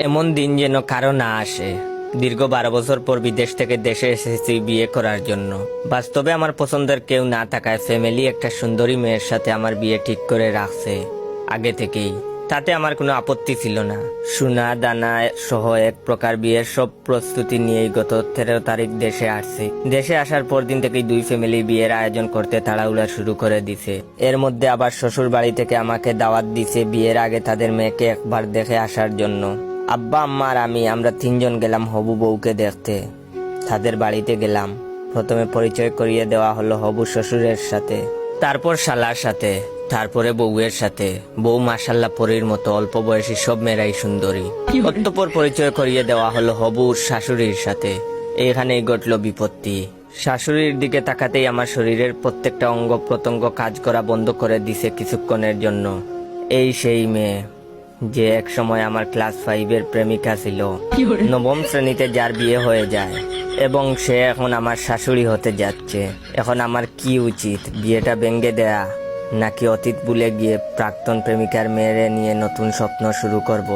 এমন দিন যেন কারো না আসে। দীর্ঘ 12 বছর পর বিদেশ থেকে দেশে এসেছি বিয়ে করার জন্য। বাস্তবে আমার পছন্দের কেউ না থাকায় ফ্যামিলি একটা সুন্দরী মেয়ের সাথে আমার বিয়ে ঠিক করে রাখছে আগে থেকেই। তাতে আমার কোনো আপত্তি ছিল না। সোনা দানা সহ এক প্রকার বিয়ের সব প্রস্তুতি নিয়েই গত 13 তারিখ দেশে আসছি। দেশে আসার পর দিন থেকেই দুই ফ্যামিলি বিয়ের আয়োজন করতে তাড়াহুড়া শুরু করে দিছে। এর মধ্যে আবার শ্বশুর বাড়ি থেকে আমাকে দাওয়াত দিছে বিয়ের আগে তাদের মেয়েকে একবার দেখে আসার জন্য। আব্বা আম্মা আর আমরা 3 জন গেলাম হবু বউকে দেখতে। তাদের বাড়িতে গেলাম। প্রথমে পরিচয় করিয়ে দেওয়া হলো হবু শ্বশুরের সাথে, তারপর শালার সাথে, তারপরে বউয়ের সাথে। বউ মাশাল্লাহ পরীর মতো, অল্প বয়সী সব মেয়েরাই সুন্দরী। অতঃপর পরিচয় করিয়ে দেওয়া হলো হবুর শাশুড়ির সাথে। এইখানেই ঘটল বিপত্তি। শাশুড়ির দিকে তাকাতেই আমার শরীরের প্রত্যেকটা অঙ্গ প্রত্যঙ্গ কাজ করা বন্ধ করে দিছে কিছুক্ষণের জন্য। এই সেই মেয়ে যে এক সময় আমার ক্লাস 5-এর প্রেমিকা ছিল, 9ম শ্রেণীতে যার বিয়ে হয়ে যায়, এবং সে এখন আমার শাশুড়ি হতে যাচ্ছে। এখন আমার কি উচিত? বিয়েটা ভেঙে দেয়া, নাকি অতীত ভুলে গিয়ে প্রাক্তন প্রেমিকার মেয়েরে নিয়ে নতুন স্বপ্ন শুরু করব?